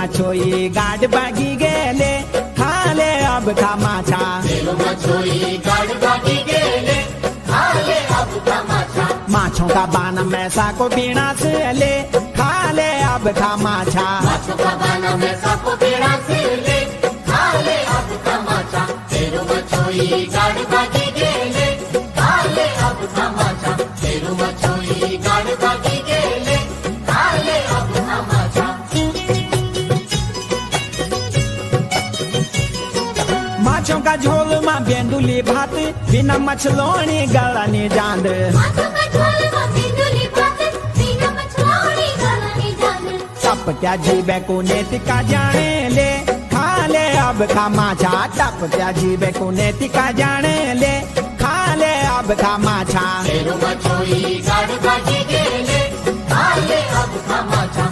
मछोई गाड भागी गेले खाले अब खा माछा मछोई गाड भागी गेले खाले अब खा माछा माछों का बाना मैसा को बीणा से ले खाले अब खा माछा माछों का बाना मैसा को बीणा से ले खाले अब खा माछा तेरो मछोई गाड भागी गेले खाले अब खा माछा तेरो मछोई गाड भागी गेले खाले अब खा माछा माछों का झोल मां बेंदुली भात बिना मछलोनी गलानी जांद टप त्या जीबे को नेतिका जाने ले खाले अब खा माछा टप त्या जीबे को नेतिका जाने ले खाले अब खा माछा तेरो मछोई गाड भागी गेले खाले अब खा माछा